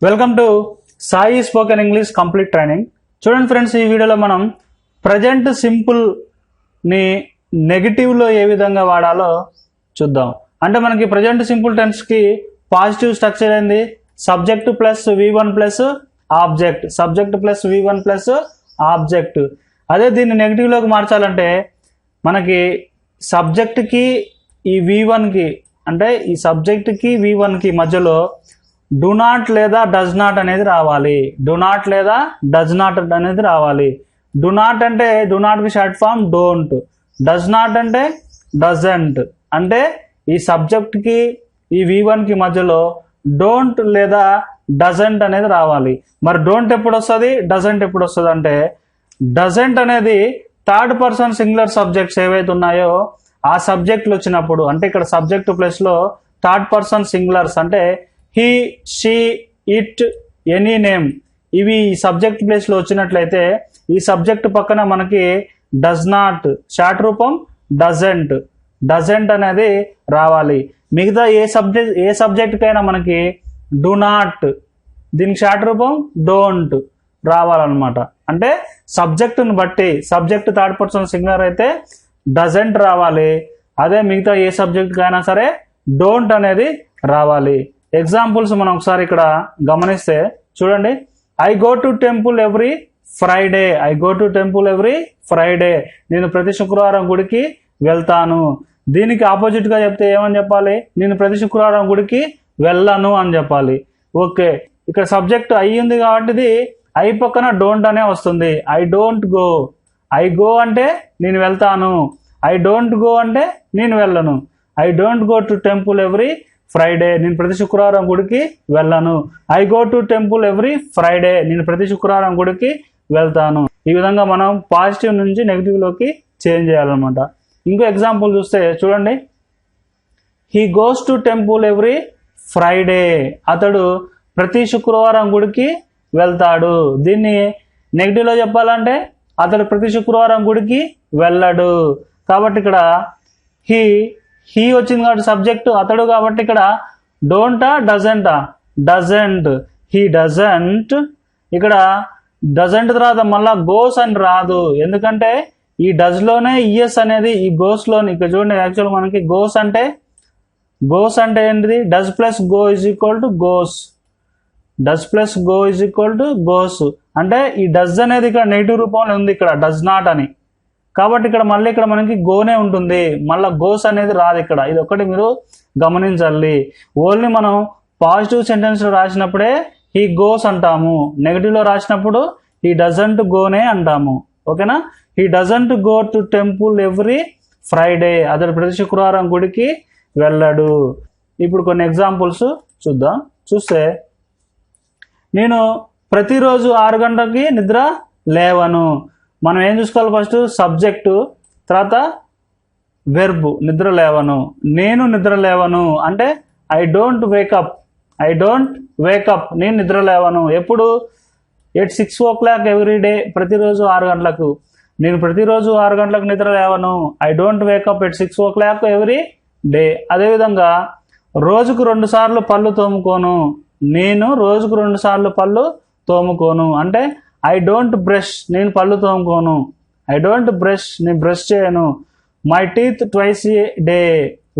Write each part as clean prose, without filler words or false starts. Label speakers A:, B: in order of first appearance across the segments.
A: Welcome to Sai spoken English complete training. చూడండి friends, ఈ వీడియోలో మనం ప్రజెంట్ సింపుల్ ని నెగటివ్ లో ఏ విధంగా వాడాలో చూద్దాం. అంటే మనకి ప్రజెంట్ సింపుల్ టెన్స్ కి పాజిటివ్ స్ట్రక్చర్ ఏంది? Subject plus V1 plus object, subject plus V1 plus object. అదే దీన్ని నెగటివ్ లోకి మార్చాలంటే మనకి సబ్జెక్ట్ కి ఈ V1 కి, అంటే ఈ సబ్జెక్ట్ కి V1 కి మధ్యలో డు నాట్ లేదా డస్ నాట్ అనేది రావాలి. డు నాట్ లేదా డస్ నాట్ అనేది రావాలి. డు నాట్ అంటే డు నాట్ కి short form don't. Does not అంటే డజంట్. అంటే ఈ సబ్జెక్ట్ కి ఈ V1 కి మధ్యలో డోంట్ లేదా డజంట్ అనేది రావాలి. మరి డోంట్ ఎప్పుడు వస్తుంది, డజంట్ ఎప్పుడు వస్తుంది అంటే డజంట్ అనేది థర్డ్ పర్సన్ సింగులర్ సబ్జెక్ట్స్ ఏవైతే ఉన్నాయో ఆ సబ్జెక్టులు వచ్చినప్పుడు, అంటే ఇక్కడ సబ్జెక్ట్ ప్లేస్ లో థర్డ్ పర్సన్ సింగులర్స్ అంటే he, she, it, any name ఇవి ఈ సబ్జెక్ట్ ప్లేస్ లో వచ్చినట్లయితే ఈ సబ్జెక్ట్ పక్కన మనకి డస్ నాట్ షార్ట్ రూపం డజంట్, డజంట్ అనేది రావాలి. మిగతా ఏ సబ్జెక్ట్ కైనా మనకి డు నాట్, దీనికి షార్ట్ రూపం డోంట్ రావాలన్నమాట. అంటే సబ్జెక్టును బట్టి, సబ్జెక్ట్ థర్డ్ పర్సన్ సింగులర్ అయితే డజంట్ రావాలి. అదే మిగతా ఏ సబ్జెక్ట్ కైనా సరే డోంట్ అనేది రావాలి. ఎగ్జాంపుల్స్ మనం ఒకసారి ఇక్కడ గమనిస్తే చూడండి. I go to temple every Friday. I go to temple every Friday. నేను ప్రతి శుక్రవారం గుడికి వెళ్తాను. దీనికి ఆపోజిట్ గా చెప్తే ఏమని చెప్పాలి? నేను ప్రతి శుక్రవారం గుడికి వెళ్ళను అని చెప్పాలి. ఓకే, ఇక్కడ సబ్జెక్ట్ ఐ ఉంది కాబట్టి ఇది ఐ పక్కన డోంట్ అనే వస్తుంది. I don't go. I go అంటే నేను వెళ్తాను. ఐ డోంట్ గో అంటే నేను వెళ్ళను. I don't go to temple every Friday. నేను ప్రతి శుక్రవారం గుడికి వెళ్ళను. I go to temple every Friday. నేను ప్రతి శుక్రవారం గుడికి వెళ్తాను. ఈ విధంగా మనం పాజిటివ్ నుంచి నెగిటివ్ లోకి చేంజ్ చేయాలన్నమాట. ఇంకో ఎగ్జాంపుల్ చూస్తే చూడండి. He goes to temple every Friday. అతడు ప్రతి శుక్రవారం గుడికి వెళ్తాడు. దీన్ని నెగిటివ్ లో చెప్పాలంటే అతడు ప్రతి శుక్రవారం గుడికి వెళ్ళడు. కాబట్టి ఇక్కడ హీ వచ్చింది కాబట్టి సబ్జెక్ట్ అతడు, కాబట్టి ఇక్కడ డోంటా డజంటా? డజంట్. He doesn't. ఇక్కడ డజంట్ తర్వాత మళ్ళా గోస్ అని రాదు. ఎందుకంటే ఈ డజ్ లోనే ఈఎస్ అనేది ఈ గోస్ లోని, ఇక్కడ చూడండి. యాక్చువల్ మనకి గోస్ అంటే ఏంటిది? Does plus go is equal to goes. Does plus go is equal to goes. అంటే ఈ డజ్ అనేది ఇక్కడ నెగిటివ్ రూపంలో ఉంది, ఇక్కడ డజ్ నాట్ అని. కాబట్టి ఇక్కడ మళ్ళీ ఇక్కడ మనకి గోనే ఉంటుంది, మళ్ళీ గోస్ అనేది రాదు ఇక్కడ. ఇది ఒకటి మీరు గమనించాలి. ఓన్లీ మనం పాజిటివ్ సెంటెన్స్ లో రాసినప్పుడే హీ గోస్ అంటాము. నెగిటివ్ లో రాసినప్పుడు హీ డజంట్ గోనే అంటాము. ఓకేనా? He doesn't go to temple every Friday. అతడు ప్రతి శుక్రవారం గుడికి వెళ్ళడు. ఇప్పుడు కొన్ని ఎగ్జాంపుల్స్ చూద్దాం. చూస్తే నేను ప్రతిరోజు 6 గంటలకి నిద్ర లేవను. మనం ఏం చూసుకోవాలి? ఫస్ట్ సబ్జెక్టు, తర్వాత వెర్బ్. నిద్ర లేవను. నేను నిద్ర లేవను అంటే I don't wake up. I don't wake up. నేను నిద్ర లేవను. ఎప్పుడు? At 6 o'clock every day. ప్రతిరోజు 6 గంటలకు. నేను ప్రతిరోజు 6 గంటలకు నిద్ర లేవను. I don't wake up at 6 o'clock every day. అదేవిధంగా రోజుకు 2 సార్లు పళ్ళు తోముకోను. నేను రోజుకు 2 సార్లు పళ్ళు తోముకోను అంటే ఐ డోంట్ బ్రష్. నేను పళ్ళు తోముకోను. I don't brush. నేను బ్రష్ చేయను. My teeth twice a day.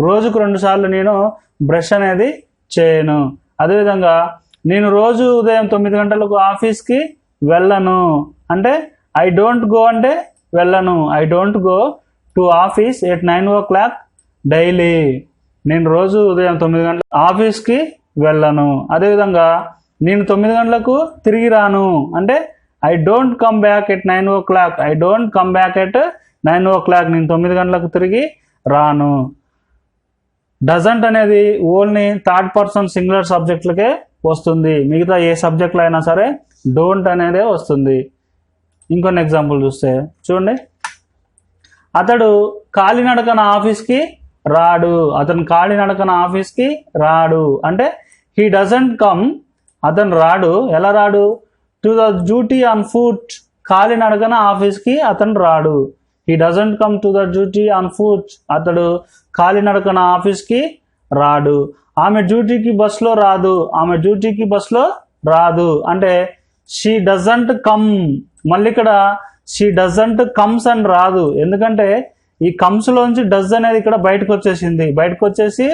A: రోజుకు 2 సార్లు నేను బ్రష్ అనేది చేయను. అదేవిధంగా నేను రోజు ఉదయం 9 గంటలకు ఆఫీస్కి వెళ్ళను అంటే ఐ డోంట్ గో అంటే వెళ్ళను. I don't go to office at 9 o'clock daily. నేను రోజు ఉదయం 9 గంటలకు ఆఫీస్కి వెళ్ళను. అదేవిధంగా నేను 9 గంటలకు తిరిగి రాను అంటే I don't come back at 9 o'clock. I don't come back at 9 o'clock. నేను 9 గంటలకు తిరిగి రాను. డజంట్ అనేది ఓన్లీ థర్డ్ పర్సన్ సింగులర్ సబ్జెక్టులకే వస్తుంది. మిగతా ఏ సబ్జెక్టులో అయినా సరే డోంట్ అనేదే వస్తుంది. ఇంకొన్ని ఎగ్జాంపుల్ చూస్తే చూడండి. అతడు కాలినడకన ఆఫీస్కి రాడు. అతను కాలినడకన ఆఫీస్కి రాడు అంటే హీ డజంట్ కమ్. అతను రాడు. ఎలా రాడు? To the duty on foot. కాలినడకన ఆఫీస్కి అతను రాడు. He doesn't come to the duty on foot. అతడు కాలినడకన ఆఫీస్కి రాడు. ఆమె డ్యూటీకి బస్సులో రాదు. ఆమె డ్యూటీకి బస్సులో రాదు. అంటే షీ డజంట్ కమ్, మళ్ళీ ఇక్కడ షీ డజంట్ కమ్స్ అని రాదు, ఎందుకంటే ఈ కమ్స్లోంచి డజ్ అనేది ఇక్కడ బయటకు వచ్చేసింది, బయటకు వచ్చేసి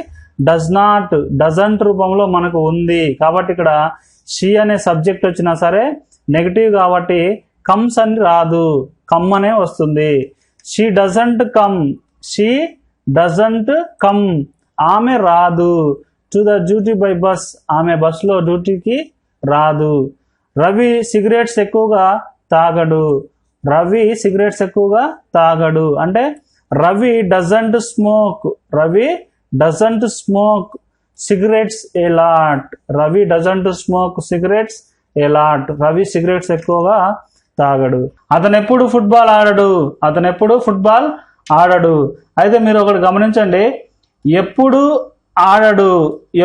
A: డస్ నాట్ డజంట్ రూపంలో మనకు ఉంది. కాబట్టి ఇక్కడ షీ అనే సబ్జెక్ట్ వచ్చినా సరే నెగిటివ్ కాబట్టి కమ్స్ అని రాదు, కమ్ అనే వస్తుంది. She doesn't come, she doesn't come, ఆమె రాదు. To the duty by bus, ఆమె బస్సులో డ్యూటీకి రాదు. రవి సిగరెట్స్ ఎక్కువగా తాగడు, రవి సిగరెట్స్ ఎక్కువగా తాగడు. అంటే Ravi doesn't smoke, Ravi doesn't smoke cigarettes a lot, Ravi doesn't smoke cigarettes a lot, Ravi cigarettes ఎక్కువగా తాగడు. అతను ఎప్పుడు ఫుట్బాల్ ఆడడు, అతను ఎప్పుడు ఫుట్బాల్ ఆడడు. అయితే మీరు ఒకటి గమనించండి, ఎప్పుడు ఆడడు,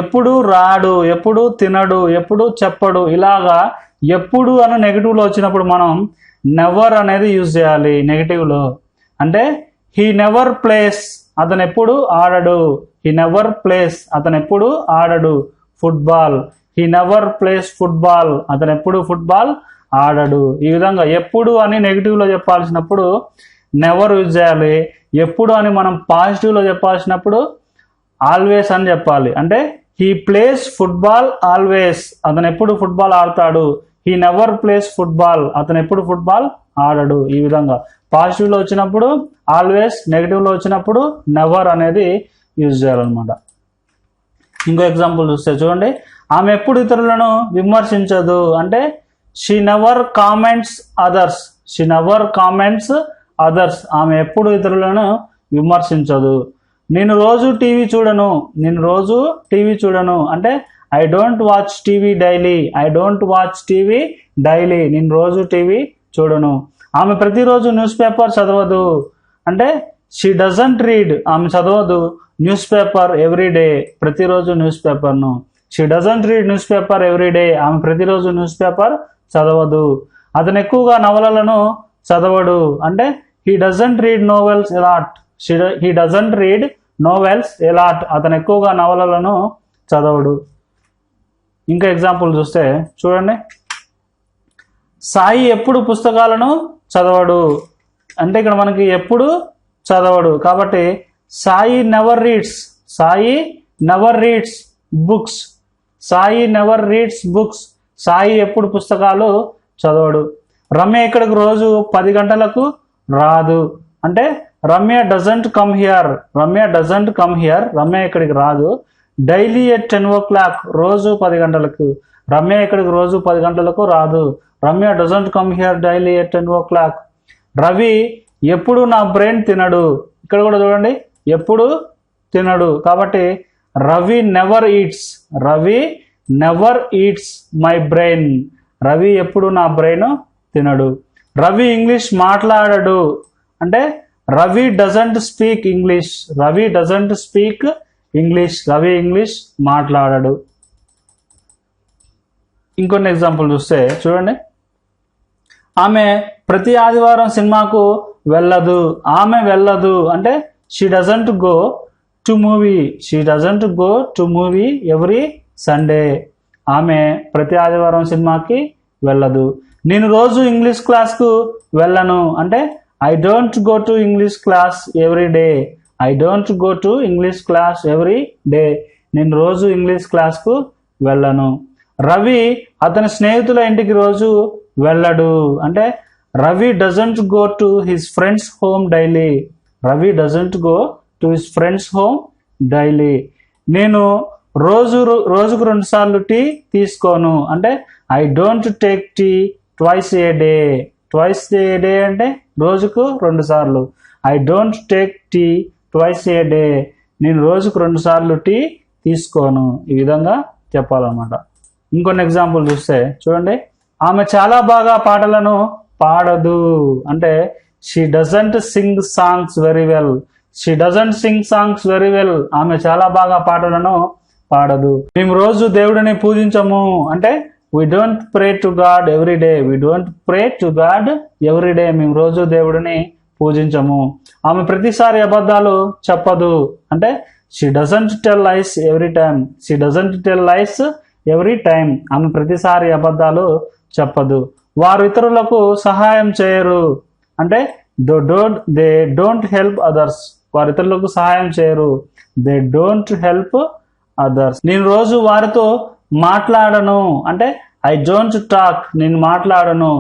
A: ఎప్పుడు రాడు, ఎప్పుడు తినడు, ఎప్పుడు చెప్పడు, ఇలాగా ఎప్పుడు అని నెగిటివ్లో వచ్చినప్పుడు మనం నెవర్ అనేది యూజ్ చేయాలి నెగిటివ్లో. అంటే హీ నెవర్ ప్లేస్, అతను ఎప్పుడు ఆడడు, హీ నెవర్ ప్లేస్, అతను ఎప్పుడు ఆడడు football, he never plays football, అతను ఎప్పుడు ఫుట్బాల్ ఆడడు. ఈ విధంగా ఎప్పుడు అని నెగిటివ్లో చెప్పాల్సినప్పుడు నెవర్ యూజ్ చేయాలి. ఎప్పుడు అని మనం పాజిటివ్లో చెప్పాల్సినప్పుడు ఆల్వేస్ అని చెప్పాలి. అంటే హీ ప్లేస్ ఫుట్బాల్ ఆల్వేస్, అతను ఎప్పుడు ఫుట్బాల్ ఆడతాడు. హీ నెవర్ ప్లేస్ ఫుట్బాల్, అతను ఎప్పుడు ఫుట్బాల్ ఆడడు. ఈ విధంగా పాజిటివ్లో వచ్చినప్పుడు ఆల్వేస్, నెగిటివ్లో వచ్చినప్పుడు నెవర్ అనేది యూజ్ చేయాలన్నమాట. ఇంకో ఎగ్జాంపుల్ చూస్తే చూడండి, ఆమె ఎప్పుడు ఇతరులను విమర్శించదు. అంటే she never comments others, she never comments others, ఆమె ఎప్పుడు ఇతరులను విమర్శించదు. నేను రోజు టీవీ చూడను, నేను రోజు టీవీ చూడను. అంటే I don't watch TV daily, I don't watch TV daily, నేను రోజు టీవీ చూడను. ఆమె ప్రతిరోజు న్యూస్ పేపర్ చదవదు. అంటే షీ డజంట్ రీడ్, ఆమె చదవదు న్యూస్ పేపర్ ఎవ్రీ డే, ప్రతిరోజు న్యూస్ పేపర్ను. She doesn't read news paper every day, ఆమె ప్రతిరోజు న్యూస్ పేపర్ చదవదు. అతను ఎక్కువగా నవలలను చదవడు. అంటే he doesn't read novels allot, he doesn't read novels allot, అతను ఎక్కువగా నవలలను చదవడు. ఇంకా ఎగ్జాంపుల్ చూస్తే చూడండి, సాయి ఎప్పుడు పుస్తకాలను చదవడు. అంటే ఇక్కడ మనకి ఎప్పుడు చదవడు కాబట్టి Sai never reads, Sai never reads books, Sai never reads books, Sai ఎప్పుడు పుస్తకాలు చదవడు. రమ్య ఇక్కడికి రోజు 10 గంటలకు రాదు. అంటే Ramya doesn't come here, Ramya doesn't come here, Ramya ఇక్కడికి రాదు. డైలీ ఎట్ 10 o'clock, రోజు 10 గంటలకు, రమ్య ఇక్కడికి రోజు 10 గంటలకు రాదు. Ramya doesn't come here daily at 10 o'clock. Ravi ఎప్పుడు నా బ్రెయిన్ తినడు. ఇక్కడ కూడా చూడండి ఎప్పుడు తినడు కాబట్టి Ravi never eats, Ravi never eats my brain, Ravi ఎప్పుడు నా బ్రెయిన్ తినడు. రవి ఇంగ్లీష్ మాట్లాడడు. అంటే Ravi doesn't speak English, Ravi doesn't speak English, Ravi English మాట్లాడడు. ఇంకొన్ని ఎగ్జాంపుల్ చూస్తే చూడండి, ఆమె ప్రతి ఆదివారం సినిమాకు వెళ్ళదు. ఆమె వెళ్ళదు అంటే she doesn't go to movie, she doesn't go to movie every Sunday, ఆమె ప్రతి ఆదివారం సినిమాకి వెళ్ళదు. నేను రోజు ఇంగ్లీష్ క్లాస్కు వెళ్ళను. అంటే I don't go to English class every day, I don't go to English class every day, నేను రోజు ఇంగ్లీష్ క్లాస్కు వెళ్ళను. రవి అతని స్నేహితుల ఇంటికి రోజు వెళ్ళడు. అంటే Ravi doesn't go to his friends home daily, Ravi doesn't go to his friends home daily. నేను రోజుకు 2 సార్లు టీ తీసుకోను. అంటే I don't take tea twice a day, twice a day అంటే రోజుకు 2 సార్లు. I don't take tea twice a day, నేను రోజుకు 2 సార్లు టీ తీసుకోను. ఈ విధంగా చెప్పాలన్నమాట. ఇంకొన్ని ఎగ్జాంపుల్ చూస్తే చూడండి, ఆమె చాలా బాగా పాటలను పాడదు. అంటే she doesn't sing songs very well, she doesn't sing songs very well, ఆమె చాలా బాగా పాటలను పాడదు. మేము రోజు దేవుడిని పూజించము. అంటే we don't pray to God every day, we don't pray to God every day, మేము రోజు దేవుడిని పూజించము. ఆమె ప్రతిసారి అబద్ధాలు చెప్పదు. అంటే she doesn't tell lies every time, she doesn't tell lies every time. ఆమె ప్రతిసారి అబద్ధాలు చెప్పదు. వారు ఇతరులకు సహాయం చేయరు అంటే దే డోంట్ హెల్ప్ అదర్స్. వారు ఇతరులకు సహాయం చేయరు. They don't help others. నేను రోజు వారితో మాట్లాడను అంటే ఐ డోంట్ టాక్. నేను మాట్లాడను.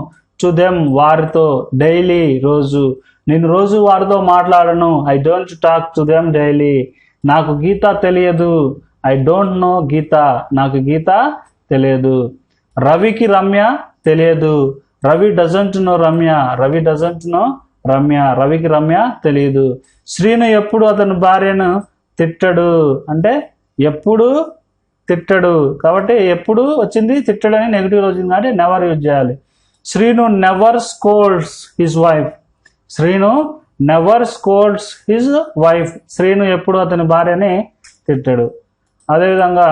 A: టు దెమ్ వారితో. డైలీ రోజు. నేను రోజు వారితో మాట్లాడను. I don't talk to them daily. నాకు గీత తెలియదు. ఐ డోంట్ నో గీత. నాకు గీత తెలియదు. రవికి రమ్య తెలియదు. Ravi doesn't know Ramya. Ravi doesn't know Ramya. రవికి రమ్య తెలియదు. శ్రీను ఎప్పుడు అతని భార్యను తిట్టడు అంటే ఎప్పుడు తిట్టడు. కాబట్టి ఎప్పుడు వచ్చింది, తిట్టడని నెగిటివ్ వచ్చింది కాబట్టి నెవర్ యూజ్ చేయాలి. Sreenu never scolds his wife. Sreenu never scolds his wife. Sreenu ఎప్పుడు అతని భార్యని తిట్టడు. అదేవిధంగా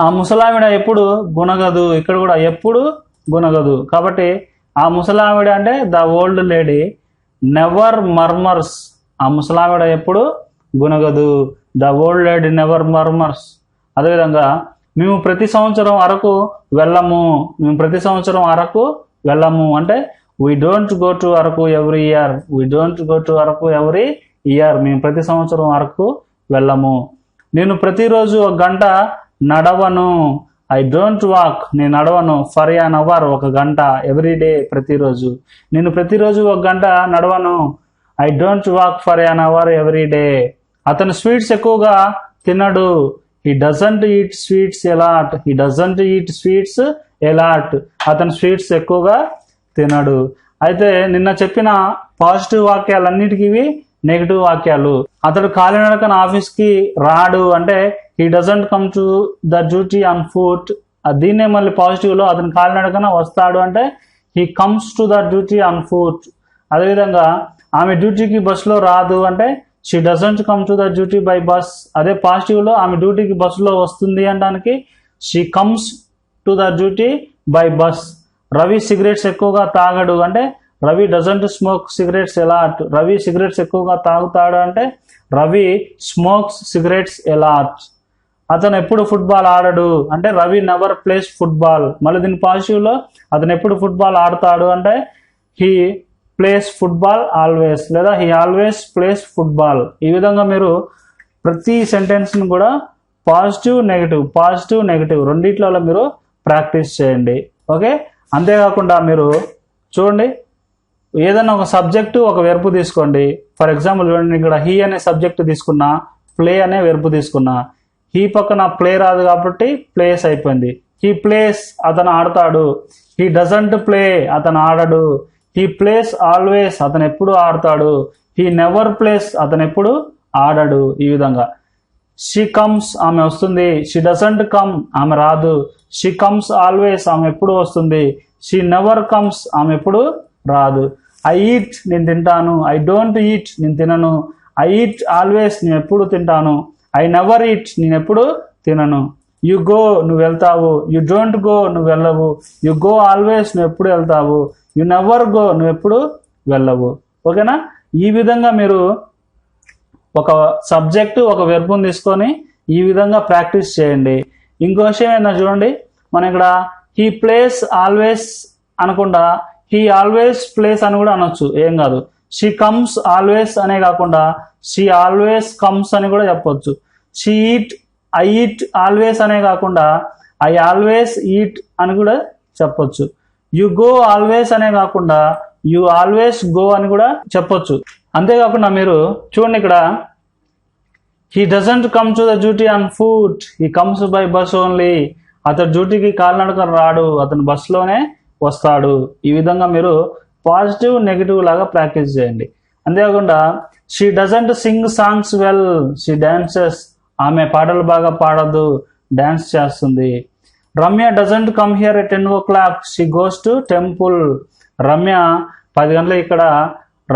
A: ఆ ముసలావిడ ఎప్పుడు గుణగదు. ఇక్కడ కూడా ఎప్పుడు గుణగదు. కాబట్టి ఆ ముసలావిడ అంటే the old lady. Never murmurs. ఆ ముసలావిడ ఎప్పుడు గుణగదు. The old lady never murmurs. అదేవిధంగా మేము ప్రతి సంవత్సరం అరకు వెళ్ళము. మేము ప్రతి సంవత్సరం అరకు వెళ్ళము అంటే we don't go to Araku every year. We don't go to Araku every year. మేము ప్రతి సంవత్సరం అరకు వెళ్ళము. నేను ప్రతిరోజు 1 గంట నడవను. I don't walk. నేను నడవను. For an hour. 1 గంట. Every day. ప్రతిరోజు. నేను ప్రతిరోజు 1 గంట నడవను. I don't walk for an hour every day. అతను స్వీట్స్ ఎక్కువగా తినడు. He doesn't eat sweets a lot. He doesn't eat sweets a lot. అతను స్వీట్స్ ఎక్కువగా తినడు. అయితే నిన్న చెప్పిన పాజిటివ్ వాక్యాలన్నిటికీ నెగిటివ్ వాక్యాలు. అతడు కాలినడకన ఆఫీస్కి రాడు అంటే he doesn't come to the duty on foot. దీన్నే మళ్ళీ పాజిటివ్లో అతను కాలినడకన వస్తాడు అంటే he comes to the duty on foot. అదేవిధంగా ఆమె డ్యూటీకి బస్సులో రాదు అంటే she doesn't come to the duty by bus. అదే పాజిటివ్లో ఆమె డ్యూటీకి బస్సులో వస్తుంది అనడానికి she comes to the duty by bus. Ravi cigarettes ఎక్కువగా తాగడు అంటే Ravi doesn't smoke cigarettes allot. Ravi cigarettes ఎక్కువగా తాగుతాడు అంటే రవి స్మోక్స్ సిగరెట్స్ ఎలాట్. అతను ఎప్పుడు ఫుట్బాల్ ఆడడు అంటే రవి నెవర్ ప్లేస్ ఫుట్బాల్. మళ్ళీ దీని పాజిటివ్లో అతను ఎప్పుడు ఫుట్బాల్ ఆడతాడు అంటే హీ ప్లేస్ ఫుట్బాల్ ఆల్వేస్ లేదా హీ ఆల్వేస్ ప్లేస్ ఫుట్బాల్. ఈ విధంగా మీరు ప్రతి సెంటెన్స్ని కూడా పాజిటివ్ నెగిటివ్ రెండిట్లలో మీరు ప్రాక్టీస్ చేయండి. ఓకే. అంతేకాకుండా మీరు చూడండి, ఏదైనా ఒక సబ్జెక్టు ఒక వెర్బ్ తీసుకోండి. ఫర్ ఎగ్జాంపుల్ చూడండి, ఇక్కడ హీ అనే సబ్జెక్టు తీసుకున్నా, ప్లే అనే వెర్బ్ తీసుకున్నా. హీ పక్కన ప్లే రాదు కాబట్టి ప్లేస్ అయిపోయింది. హీ ప్లేస్ అతను ఆడతాడు. హీ డజంట్ ప్లే అతను ఆడడు. హీ ప్లేస్ ఆల్వేస్ అతను ఎప్పుడు ఆడతాడు. హీ నెవర్ ప్లేస్ అతను ఎప్పుడు ఆడడు. ఈ విధంగా షీ కమ్స్ ఆమె వస్తుంది. షీ డజంట్ కమ్ ఆమె రాదు. షీ కమ్స్ ఆల్వేస్ ఆమె ఎప్పుడు వస్తుంది. షీ నెవర్ కమ్స్ ఆమె ఎప్పుడు రాదు. ఐ ఈట్ నేను తింటాను. ఐ డోంట్ ఈట్ నేను తినను. ఐ ఈట్ ఆల్వేస్ నేను ఎప్పుడు తింటాను. ఐ నెవర్ ఈట్ నేను ఎప్పుడు తినను. యు గో నువ్వు వెళ్తావు. యు డోంట్ గో నువ్వు వెళ్ళవు. యు గో ఆల్వేస్ నువ్వు ఎప్పుడు వెళ్తావు. యు నెవర్ గో నువ్వు ఎప్పుడు వెళ్ళవు. ఓకేనా. ఈ విధంగా మీరు ఒక సబ్జెక్టు ఒక వెర్బుని తీసుకొని ఈ విధంగా ప్రాక్టీస్ చేయండి. ఇంకో విషయం ఏంటో చూడండి, మనం ఇక్కడ హీ ప్లేస్ ఆల్వేస్ అనకుండా హీ ఆల్వేస్ ప్లేస్ అని కూడా అనొచ్చు, ఏం కాదు. షీ కమ్స్ ఆల్వేస్ అనే కాకుండా షీ ఆల్వేస్ కమ్స్ అని కూడా చెప్పొచ్చు. She eat I eat always అనే కాకుండా ఐ ఆల్వేస్ ఈట్ అని కూడా చెప్పొచ్చు. యు గో ఆల్వేస్ అనే కాకుండా యు ఆల్వేస్ గో అని కూడా చెప్పొచ్చు. అంతేకాకుండా మీరు చూడండి, ఇక్కడ he doesn't come to the duty on foot. He comes by bus only. అతను డ్యూటీకి కాలినడకన రాడు, అతను బస్సులోనే వస్తాడు. ఈ విధంగా మీరు పాజిటివ్ నెగిటివ్ లాగా ప్రాక్టీస్ చేయండి. అంతేకాకుండా she doesn't sing songs well. She dances. ఆమె పాటలు బాగా పాడదు, డాన్స్ చేస్తుంది. Ramya doesn't come here at 10 o'clock. She goes to temple. Ramya 10 గంటలకు ఇక్కడ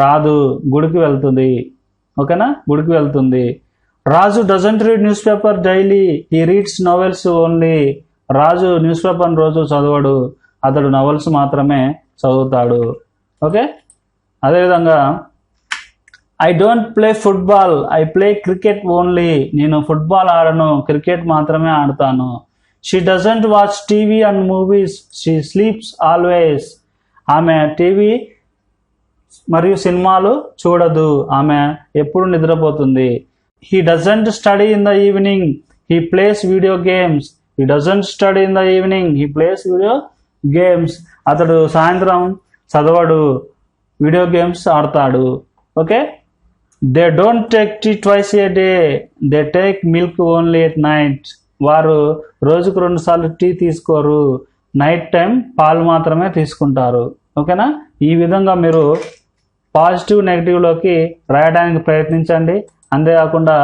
A: రాదు, గుడికి వెళ్తుంది. ఓకేనా, గుడికి వెళ్తుంది. Raju doesn't read news paper daily. He reads novels only. Raju news paper రోజు చదవడు, అతడు నవల్స్ మాత్రమే చదువుతాడు. ఓకే. అదేవిధంగా I don't play football. I play cricket only. నేను ఫుట్బాల్ ఆడను, క్రికెట్ మాత్రమే ఆడతాను. She doesn't watch TV and movies, she sleeps always. ఆమె టీవీ మరియు సినిమాలు చూడదు, ఆమె ఎప్పుడు నిద్రపోతుంది. He doesn't study in the evening, he plays video games. He doesn't study in the evening, he plays video games. అతడు సాయంత్రం చదవడు, వీడియో గేమ్స్ ఆడతాడు. Okay. They don't take tea twice a day, they take milk only at night. వారు రోజుకు 2 సార్లు tea తీసుకోరు, night time పాలు మాత్రమే తీసుకుంటారు. ఓకేనా. ఈ విధంగా మీరు పాజిటివ్ నెగిటివ్లోకి రాయడానికి ప్రయత్నించండి. అంతేకాకుండా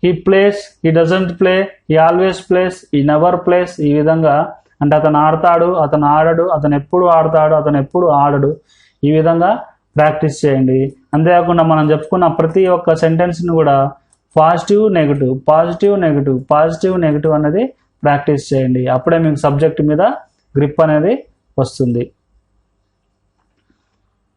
A: he plays, he doesn't play, he always place, he never place. ఈ విధంగా అంటే అతను ఆడతాడు, అతను ఆడడు, అతను ఎప్పుడు ఆడతాడు, అతను ఎప్పుడు ఆడడు. ఈ విధంగా ప్రాక్టీస్ చేయండి. అంతేకాకుండా మనం చెప్పుకున్న ప్రతి ఒక్క సెంటెన్స్ని కూడా positive negative, positive negative, positive negative అనేది ప్రాక్టీస్ చేయండి. అప్పుడే మీకు సబ్జెక్ట్ మీద గ్రిప్ అనేది వస్తుంది.